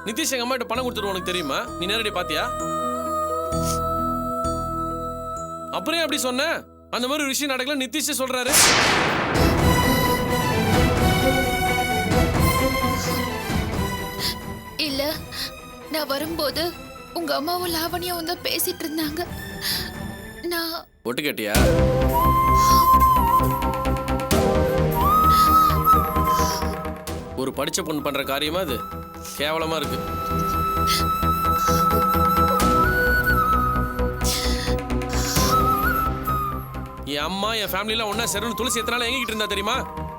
நிதிஷ் எங்க அம்மா கிட்ட பணம் கொடுத்துருவோம் உனக்கு தெரியுமா? நீ நேரடி பாத்தியா? அப்புறம் அப்படி சொன்ன? அந்த மாதிரி ஒரு விஷயம் நடக்கல நிதிஷ் சொல்றாரு. இல்ல, நான் வரும்போது உங்க அம்மாவும் லாவணியாவும் தான் பேசிட்டு இருந்தாங்க. நான் ஒட்டு கேட்டியா? ஒரு படிச்ச பொண்ணு பண்ற காரியமா அது? கேவலமா இருக்கு. என் அம்மா என் ஃபேமிலில ஒன்னா சேரணும் துளசி எத்தனால எங்கிட்டு இருந்தா தெரியுமா?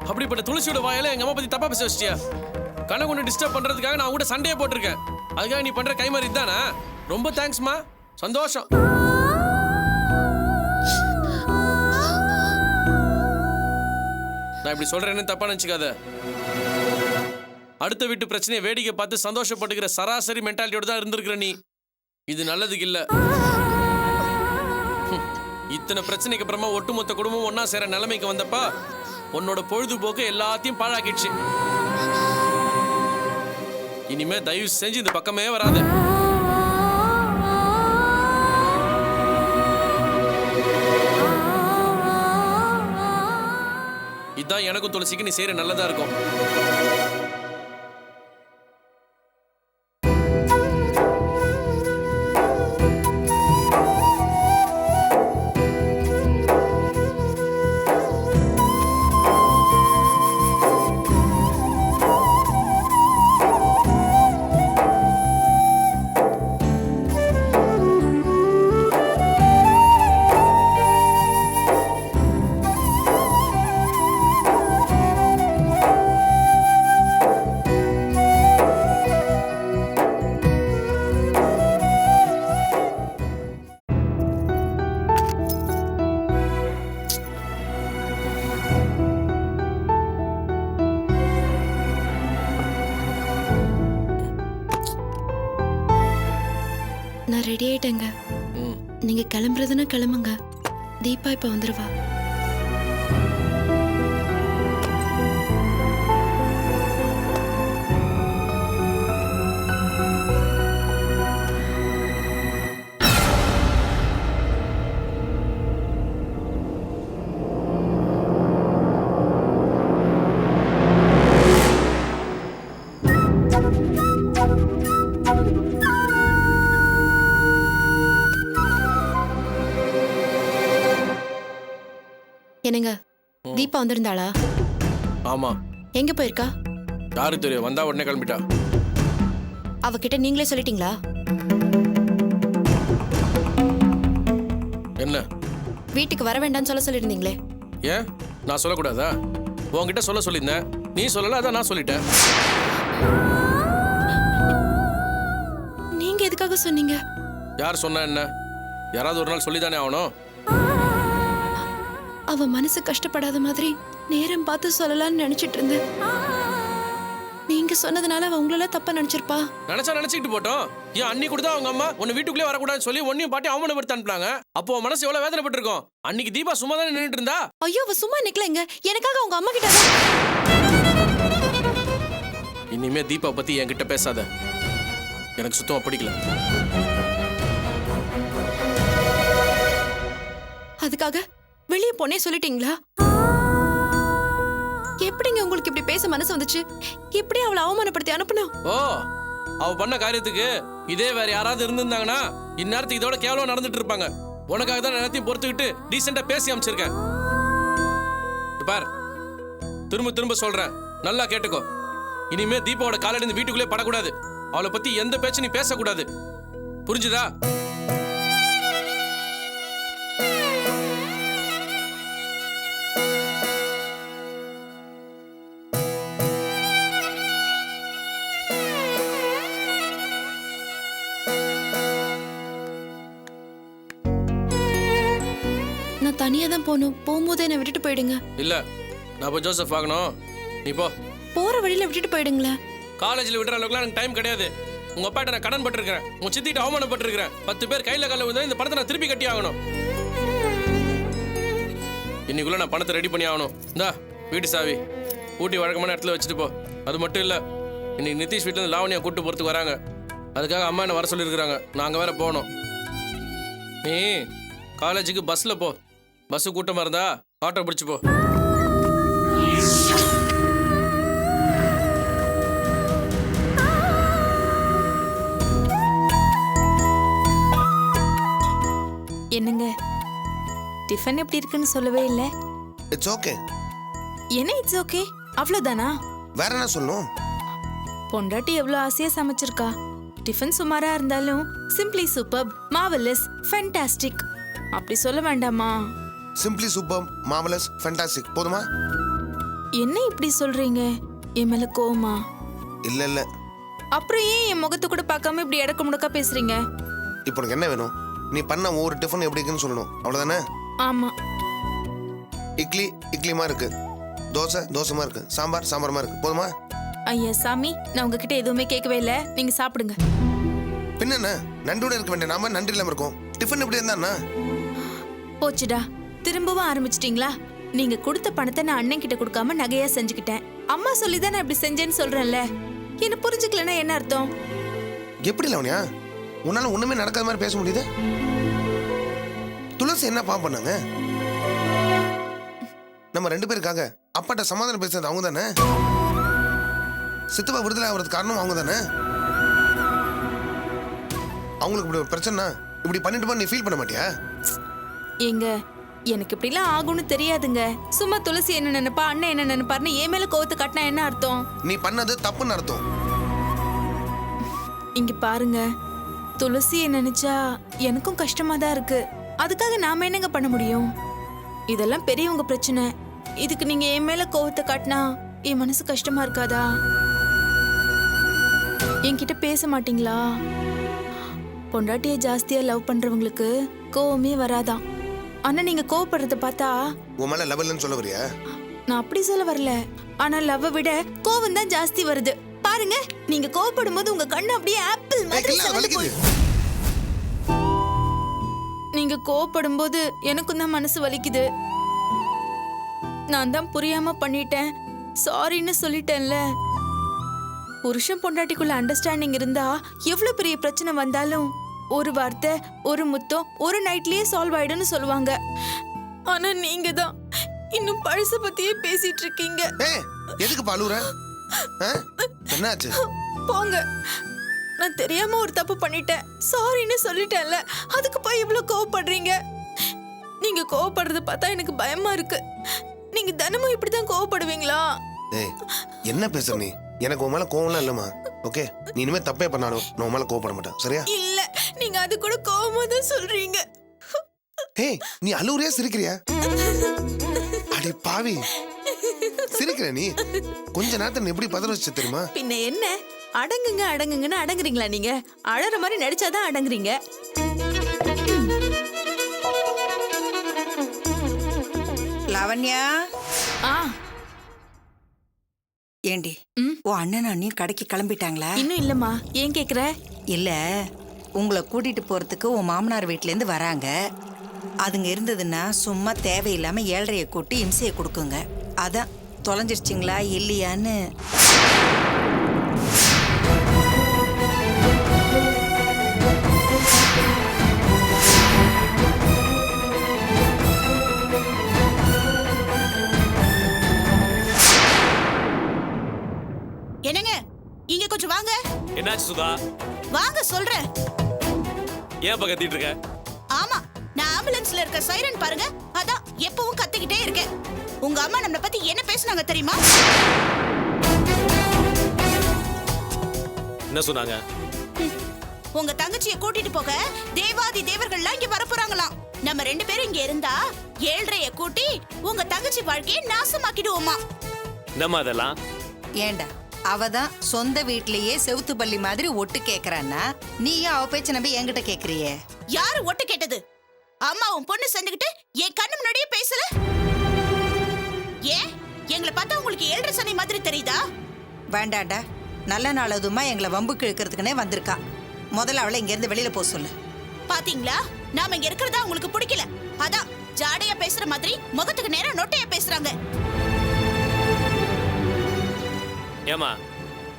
அப்படிப்பட்ட துளசியோட வாயால எங்க அம்மா பத்தி தப்பா பேச வச்சிட்டியா? கணக்கு ஒன்று டிஸ்டர்ப் பண்றதுக்காக நான் கூட சண்டையே போட்டிருக்கேன். அதுக்காக நீ பண்ற கைமாறி இதுதானா? ரொம்ப தேங்க்ஸ்மா, சந்தோஷம். நான் இப்படி சொல்றேன்னு தப்பா நினைச்சுக்காத. அடுத்த வீட்டு பிரச்சனையை வேடிக்கை பார்த்து சந்தோஷப்பட்டுக்கிற சராசரி மென்டாலிட்டியோட தான் இருந்திருக்கிற நீ. இது நல்லதுக்கு இல்ல. இத்தனை பிரச்சனைக்கு அப்புறமா ஒட்டுமொத்த குடும்பம் ஒன்னா சேர நிலைமைக்கு வந்தப்ப உன்னோட பொழுதுபோக்கு எல்லாத்தையும் பாழாக்கிடுச்சு. இனிமே தயவு செஞ்சு இந்த பக்கமே வராது. இதான் எனக்கும் துளசிக்கு நீ செய்யற நல்லதா இருக்கும். நான் ரெடி ஆயிட்டேங்க. நீங்க கிளம்புறதுன்னா கிளம்புங்க. தீபா இப்ப வந்துருவா. என்னங்க, தீபா வந்திருந்தாளா? ஆமா. எங்க போயிருக்கா? யாருக்கு தெரியும்? வந்தா உடனே கிளம்பிட்டா. அவகிட்ட நீங்களே சொல்லிட்டீங்களா? என்ன? வீட்டுக்கு வர வேண்டாம்னு சொல்ல சொல்லிருந்தீங்களே. ஏன் நான் சொல்லக்கூடாதா? உன்கிட்ட சொல்ல சொல்லியிருந்தேன், நீ சொல்லல, அதான் நான் சொல்லிட்டேன். நீங்க எதுக்காக சொன்னீங்க? யார் சொன்னா என்ன? யாராவது ஒரு நாள் சொல்லித்தானே ஆகணும். அவ மனசு கஷ்டப்படாத மாதிரி நேரம் பார்த்து சொல்லலாம்னு நினைச்சிட்டு இருந்தேன். நீங்க சொன்னதுனால அவ உங்களெல்லாம் தப்பா நினைச்சிருப்பா. நினைச்சா நினைச்சிட்டு போட்டோம். ஏன் அன்னி கூட அவங்க அம்மா உன்னை வீட்டுக்குள்ளே வரக்கூடாதுன்னு சொல்லி ஒன்னையும் பாட்டி அவமானப்படுத்தி அனுப்புனாங்க. அப்போ மனசு எவ்வளவு வேதனைப்பட்டிருக்கும். அன்னைக்கு தீபா சும்மா தானே நின்றுட்டு இருந்தா. ஐயோ, அவ சும்மா நிக்கலங்க. எனக்காக அவங்க அம்மா கிட்ட. இனிமே தீபா பத்தி என்கிட்ட பேசாத. எனக்கு சுத்தமா பிடிக்கல. அதுக்காக வெளியே போனே சொல்லிட்டீங்களா? எப்படிங்க உங்களுக்கு இப்படி பேச மனசு வந்துச்சு? எப்படி அவளை அவமானப்படுத்தி அனுப்புனா? ஓ, அவ பண்ண காரியத்துக்கு இதே வேற யாராவது இருந்திருந்தாங்கன்னா இந்நேரத்துக்கு இதோட கேவலம் நடந்துட்டு இருப்பாங்க. உனக்காக தான் எல்லாத்தையும் பொறுத்துக்கிட்டு டீசெண்டா பேசி அமைச்சிருக்கேன். பார், திரும்ப திரும்ப சொல்றேன், நல்லா கேட்டுக்கோ. இனிமே தீபாவோட காலடி இந்த வீட்டுக்குள்ளே படக்கூடாது. அவளை பத்தி எந்த பேச்சு நீ பேசக்கூடாது. புரிஞ்சுதா? நான் தனியா தான் போகணும். போகும்போது என்னை விட்டுட்டு போயிடுங்க. இல்ல, நான் போய் ஜோசப் ஆகணும். நீ போ. போற வழியில விட்டுட்டு போயிடுங்களேன். காலேஜ்ல விடுற அளவுக்குலாம் எனக்கு டைம் கிடையாது. உங்க அப்பாட்ட நான் கடன் பட்டிருக்கிறேன். உங்க சித்திட்ட அவமானப்பட்டிருக்கிறேன். 10 பேர் கையில கால விழுந்தா இந்த பணத்தை நான் திருப்பி கட்டி ஆகணும். இன்னைக்குள்ள நான் பணத்தை ரெடி பண்ணி ஆகணும். இந்தா வீட்டு சாவி. ஊட்டி வழக்கமான இடத்துல வச்சுட்டு போ. அது மட்டும் இல்ல, இன்னைக்கு நிதிஷ் வீட்டில் இருந்து லாவணியா கூட்டு போகிறதுக்கு வராங்க. அதுக்காக அம்மா என்ன வர சொல்லியிருக்கிறாங்க. நாங்கள் வேற போகணும். நீ காலேஜுக்கு பஸ்ஸில் போ. பஸ்ஸு கூட்டமாக இருந்தா ஆட்டோ பிடிச்சி போ. என்னங்க டிஃபன் எப்படி இருக்குன்னு சொல்லவே இல்லை. It's okay. என்ன இட்ஸ் ஓகே அவ்வளோதானா? வேற என்ன சொல்லணும்? பொண்டாட்டி எவ்வளோ ஆசையா சமைச்சிருக்கா. டிஃபன் சுமாரா இருந்தாலும் சிம்பிளி சூப்பர், மார்வலஸ், ஃபேண்டாஸ்டிக் அப்படி சொல்ல வேண்டாமா? சிம்பிளி சூப்பர், மார்வலஸ், ஃபேண்டாஸ்டிக் போதுமா? என்ன இப்படி சொல்றீங்க? என் மேல கோவமா? இல்ல இல்ல. அப்புறம் ஏன் என் முகத்தை கூட பார்க்காம இப்படி இடக்க முடக்கா பேசுறீங்க? இப்போ உனக்கு என்ன வேணும்? நீ பண்ண ஒவ்வொரு டிஃபன் எப்படி இருக்குன்னு சொல்லணும், அவ்வளவுதானே? ஆமா. இட்லி இட்லிமா இருக்கு, தோசை தோசைமா இருக்கு, சாம்பார் சாம்பார்மா இருக்கு, போதுமா? ஐயா சாமி, நான் உங்ககிட்ட எதுவுமே கேட்கவே இல்லை. நீங்க சாப்பிடுங்க. பின்ன என்ன, நன்றோட இருக்க வேண்டிய நாம நன்றி இல்லாம இருக்கோம். டிஃபன் எப்படி இருந்தா போச்சுடா, திரும்பவும் ஆரம்பிச்சிட்டீங்களா? நீங்க கொடுத்த பணத்தை நான் அண்ணன் கிட்ட கொடுக்காம நகையா செஞ்சுக்கிட்டேன். அம்மா சொல்லிதான் நான் இப்படி செஞ்சேன்னு சொல்றேன்ல. என்ன புரிஞ்சுக்கலன்னா என்ன அர்த்தம்? எப்படி லவனியா உன்னால ஒண்ணுமே நடக்காத மாதிரி பேச முடியுது? துளசி என்ன பாவம் பண்ணாங்க? நம்ம 2 பேருக்காக அப்பாட்ட சமாதானம் பேசுறது அவங்க தானே. சித்தப்பா விடுதலை ஆகிறதுக்கு காரணம் அவங்க தானே. அவங்களுக்கு இப்படி ஒரு பிரச்சனை இப்படி பண்ணிட்டு நீ ஃபீல் பண்ண மாட்டியா? ஏங்க, எனக்கு இப்படிலாம் ஆகும்னு தெரியாதுங்க. சும்மா துளசி என்ன நினைப்பா, அண்ணன் என்ன நினைப்பாருன்னு என் மேல கோவத்தை காட்டினா என்ன அர்த்தம்? நீ பண்ணது தப்புன்னு அர்த்தம். இங்க பாருங்க, துளசியை நினைச்சா எனக்கும் கஷ்டமா தான் இருக்கு. அதுக்காக நாம என்னங்க பண்ண முடியும்? இதெல்லாம் பெரியவங்க பிரச்சனை. இதுக்கு நீங்க என் மேல கோவத்தை காட்டினா என் மனசு கஷ்டமா இருக்காதா? என்கிட்ட பேச மாட்டீங்களா? பொண்டாட்டியை ஜாஸ்தியா லவ் பண்றவங்களுக்கு கோவமே வராதான். ஆனா நீங்க கோவப்படுறத பார்த்தா உன் மேல லவ் இல்லைன்னு சொல்ல வரியா? நான் அப்படி சொல்ல வரல. ஆனா லவ்வை விட கோவம் தான் ஜாஸ்தி வருது. பாருங்க, நீங்க கோவப்படும் போது உங்க கண்ணு அப்படியே ஆப்பிள் மாதிரி சிவந்து போய். நீங்க கோவப்படும் போது எனக்கும் தான் மனசு வலிக்குது. நான் தான் புரியாம பண்ணிட்டேன், சாரின்னு சொல்லிட்டேன்ல. புருஷன் பொண்டாட்டிக்குள்ள அண்டர்ஸ்டாண்டிங் இருந்தா எவ்வளவு பெரிய பிரச்சனை வந்தாலும் ஒரு வார்த்தை, ஒரு முத்தம், ஒரு நைட்லயே சால்வ் ஆயிடும்னு சொல்லுவாங்க. ஆனா நீங்க தான் இன்னும் பழச பத்தியே பேசிட்டு இருக்கீங்க. எதுக்கு பாலுற? என்னாச்சு? போங்க, நான் தெரியாம ஒரு தப்பு பண்ணிட்டேன், சாரின்னு சொல்லிட்டேன்ல. அதுக்கு போய் இவ்வளவு கோவப்படுறீங்க. நீங்க கோவப்படுறத பார்த்தா எனக்கு பயமா இருக்கு. நீங்க தினமும் இப்படிதான் கோவப்படுவீங்களா? என்ன பேசுற நீ? எனக்கு உன் மேல கோவம்லாம் இல்லம்மா. ஓகே, நீ இனிமே தப்பே பண்ணாலும் நான் உன் மேல கோவப்பட மாட்டேன், சரியா? இல்ல, நீங்க அது கூட கோவமா தான் சொல்றீங்க. நீ அழுவுறியா சிரிக்கிறியா? அடி பாவி, சிரிக்கிற நீ? கொஞ்ச நேரத்துல எப்படி பதற வச்சு தெரியுமா? பின்ன என்ன, அடங்குங்க அடங்குங்கன்னு அடங்குறீங்களா? நீங்க அழற மாதிரி நடிச்சாதான் அடங்குறீங்க. லாவண்யா, ஏண்டி ஓ அண்ணன் அண்ணியும் கடைக்கு கிளம்பிட்டாங்களா? இன்னும் இல்லம்மா. ஏன் கேக்குற? இல்ல, உங்களை கூட்டிட்டு போறதுக்கு உன் மாமனார் வீட்டுல இருந்து வராங்க. அதுங்க இருந்ததுன்னா சும்மா தேவையில்லாம ஏழ்றைய கூட்டி இம்சையை கொடுக்குங்க. அதான் தொலைஞ்சிருச்சிங்களா இல்லையான்னு. என்னங்க, இங்க கொஞ்சம் வாங்க. என்னாச்சு சுதா? வாங்க சொல்றேன். ஏன் கத்திட்டு இருக்க? ஆமா, நான் ஆம்புலன்ஸ்ல இருக்க சைரன் பாருங்க, அதான் எப்பவும் கத்திக்கிட்டே இருக்கேன். உங்க அம்மா நம்மள பத்தி என்ன பேசுனாங்க தெரியுமா? என்ன சொன்னாங்க? உங்க தங்கச்சியை கூட்டிட்டு போக தேவாதி தேவர்கள்லாம் இங்க வரப்போறாங்களாம். நம்ம 2 பேரும் இங்க இருந்தா ஏழ்றைய கூட்டி உங்க தங்கச்சி வாழ்க்கையை நாசமாக்கிடுவோமா. என்னம்மா அதெல்லாம்? ஏண்டா, அவதான் சொந்த வீட்லயே செவுத்து பள்ளி மாதிரி ஒட்டு கேக்குறான்னா நீயும் அவ பேச்ச நம்பி என்கிட்ட கேக்குறியே? யாரு ஒட்டு கேட்டது? அம்மாவும் பொண்ணு சேர்ந்துகிட்டு என் கண்ணு முன்னாடியே பேசல. ஏன் எங்களை பார்த்தா உங்களுக்கு ஏழ்ரை சனி மாதிரி தெரியுதா? வேண்டாண்டா, நல்ல நாள் அதுமா எங்களை வம்புக்கு இழுக்கிறதுக்குனே வந்திருக்கா. முதல்ல அவளை இங்க இருந்து வெளியில போக சொல்லு. பாத்தீங்களா, நாம இங்க இருக்கிறதா உங்களுக்கு பிடிக்கல. அதான் ஜாடையா பேசுற மாதிரி முகத்துக்கு நேரா நொட்டையா பேசுறாங்க. ஏமா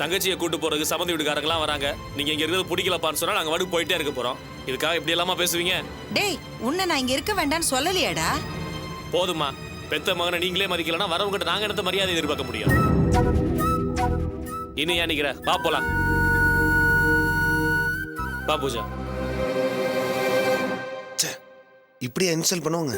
தங்கச்சியை கூட்டு போறதுக்கு சம்மந்தி வீட்டுக்காரங்களாம் வராங்க. நீங்க இங்க இருக்கிறது பிடிக்கலப்பான்னு சொன்னா நாங்க வாட்டுக்கு போயிட்டே இருக்க போறோம். இதுக்காக இப்படி எல்லாமா பேசுவீங்க? டேய் உன்னை நான் இங்க இருக்க வேண்டாம்னு சொல்லலையாடா? போதுமா, பெத்த மகனை நீங்களே மதிக்கலன்னா வரவங்கிட்ட நாங்க எடுத்த மரியாதை எதிர்பார்க்க முடியும். இன்னும் ஏன் நிக்கிற? வா போலாம். வா பூஜா. ச்சே, இப்படியா இன்சல்ட் பண்ணுவாங்க?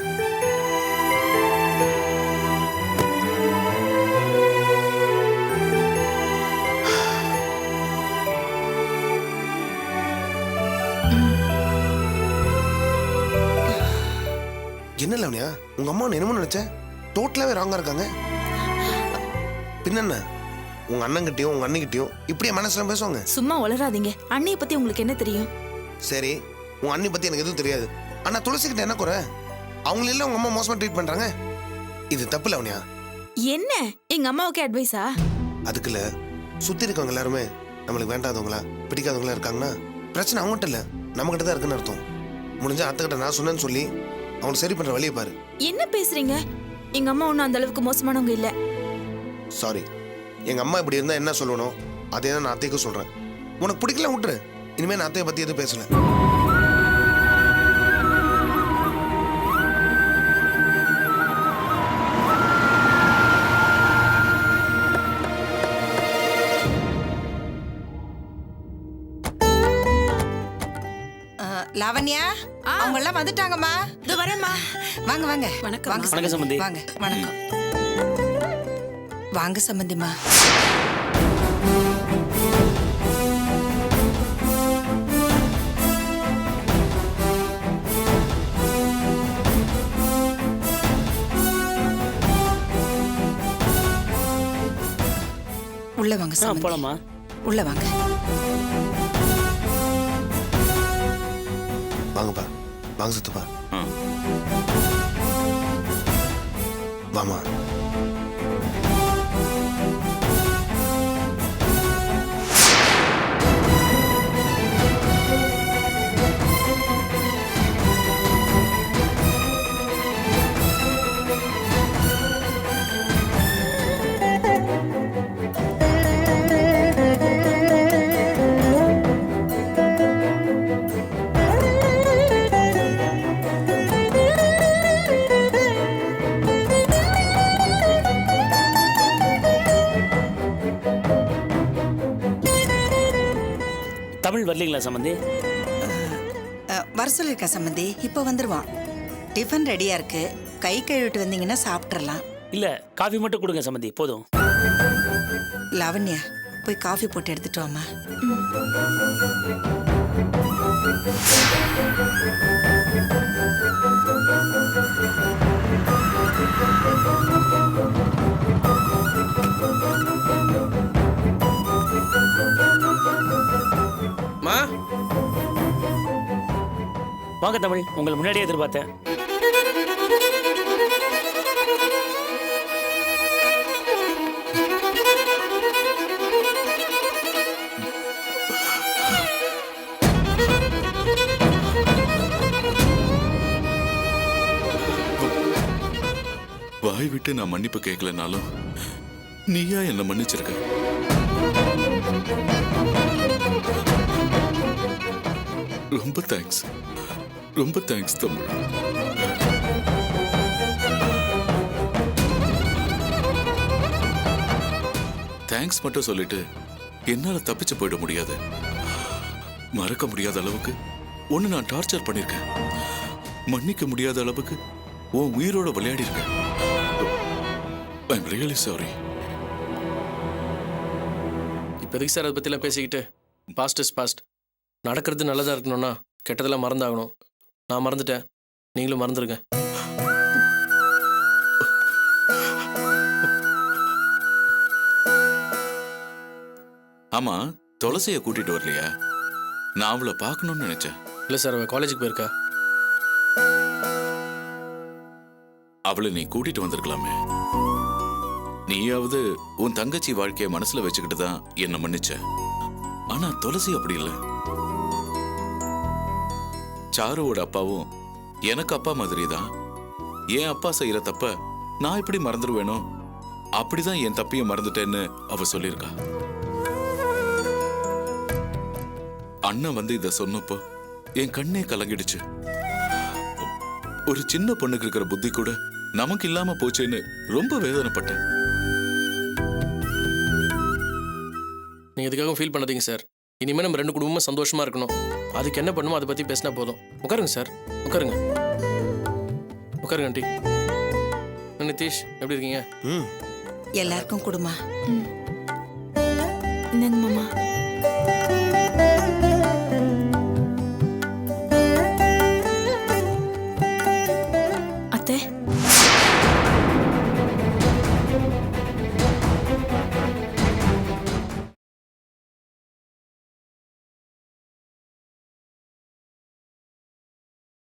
என்ன லவனியா, உங்க அம்மா என்னமோ நினைச்ச? டோட்டலாவே ராங்கா இருக்காங்க. பின்ன உங்க அண்ணன்கிட்டயும் உங்க அண்ணிக்கிட்டயும் இப்படியே மனசுல பேசுவாங்க? சும்மா உளராதீங்க. அண்ணியை பத்தி உங்களுக்கு என்ன தெரியும்? சரி, உங்க அண்ணி பத்தி எனக்கு எதுவும் தெரியாது. ஆனா துளசிக்கிட்ட என்ன குறை? அவங்கள எல்லாம் உங்க அம்மா மோசமா ட்ரீட் பண்றாங்க. இது தப்பு லவனியா. என்ன எங்க அம்மாவுக்கு அட்வைஸா? அதுக்குள்ள சுத்தி இருக்கவங்க எல்லாருமே நம்மளுக்கு வேண்டாதவங்களா பிடிக்காதவங்களா இருக்காங்கன்னா பிரச்சனை அவங்ககிட்ட இல்ல, நம்ம கிட்ட தான் இருக்குன்னு அர்த்தம். முடிஞ்சா அத்தைக்கிட்ட நான் சொன்னேன்னு சொல்லி அவங்களை சரி பண்ற வழியை பாரு. என்ன பேசுறீங்க? எங்க அம்மா ஒன்றும் அந்த அளவுக்கு மோசமானவங்க இல்ல. சாரி, எங்க அம்மா இப்படி இருந்தா என்ன சொல்லணும் அதே தான் நான் அத்தைக்கும் சொல்றேன். உனக்கு பிடிக்கல விட்டுரு. இனிமே நான் அத்தையை பத்தி எதுவும் பேசல. லாவண்யா, அவங்க எல்லாம் வந்துட்டாங்கம்மா. இது வரேம்மா. வாங்க வாங்க. வணக்கம். வாங்க வணக்கம் சம்பந்தி. வாங்க. வணக்கம். வாங்க சம்பந்திமா. உள்ள வாங்க சம்பந்தி. போலாமா? உள்ள வாங்க. வாங்கப்பா, வாங்க சத்துப்பா. வாமா. தமிழ் வரலீங்களா சம்பந்தி? வர சொல்லிருக்க சம்பந்தி. இப்போ வந்துருவான். டிஃபன் ரெடியா இருக்கு. கை கழுவிட்டு வந்தீங்கன்னா சாப்பிட்றலாம். இல்ல, காஃபி மட்டும் கொடுங்க சம்பந்தி, போதும். லாவண்யா, போய் காஃபி போட்டு எடுத்துட்டு வாமா. மா, வாங்க தமிழ், உங்களை முன்னாடியே எதிர்பார்த்தேன். வாய் விட்டு நான் மன்னிப்பு கேட்கலனாலும் நீயா என்ன மன்னிச்சிருக்க. ரொம்ப தேங்க்ஸ், ரொம்ப தேங்க்ஸ் தமிழ். தேங்க்ஸ் மட்டும் சொல்லிட்டு என்னால தப்பிச்சு போயிட முடியாது. மறக்க முடியாத அளவுக்கு ஒன்னு நான் டார்ச்சர் பண்ணிருக்கேன். மன்னிக்க முடியாத அளவுக்கு உன் உயிரோட விளையாடி இருக்கேன். I am really sorry. இப்போதைக்கு சார் அதை பற்றிலாம் பேசிக்கிட்டு பாஸ்ட் இஸ் பாஸ்ட். நடக்கிறது நல்லதாக இருக்கணும்னா கெட்டதெல்லாம் மறந்தாகணும். நான் மறந்துட்டேன், நீங்களும் மறந்துடுங்க. ஆமா, துளசியை கூட்டிட்டு வரலையா? நான் அவளை பார்க்கணும்னு நினைச்சேன். இல்லை சார், அவள் காலேஜுக்கு போயிருக்கா. அவளை நீ கூட்டிட்டு வந்திருக்கலாமே. நீயாவது உன் தங்கச்சி வாழ்க்கைய மனசுல வச்சுக்கிட்டு தான் என்ன மன்னிச்ச. ஆனா துளசி அப்படி இல்லை. சாருவோட அப்பாவும் எனக்கு அப்பா மாதிரி தான். என் அப்பா செய்யற தப்ப நான் எப்படி மறந்துடுவேனோ அப்படிதான் என் தப்பையும் மறந்துட்டேன்னு அவ சொல்லியிருக்கா. அண்ணன் வந்து இத சொன்னப்போ என் கண்ணே கலங்கிடுச்சு. ஒரு சின்ன பொண்ணுக்கு இருக்கிற புத்தி கூட நமக்கு இல்லாம போச்சேன்னு ரொம்ப வேதனைப்பட்டேன். நீங்க எதுக்காக ஃபீல் பண்ணாதீங்க சார். இனிமே நம்ம ரெண்டு குடும்பமும் சந்தோஷமா இருக்கணும். அதுக்கு என்ன பண்ணுமோ அதை பத்தி பேசினா போதும். உட்காருங்க சார், உட்காருங்க. உட்காருங்க ஆண்டி. நிதிஷ் எப்படி இருக்கீங்க? எல்லாருக்கும் கொடுமா. இந்தாங்க மாமா.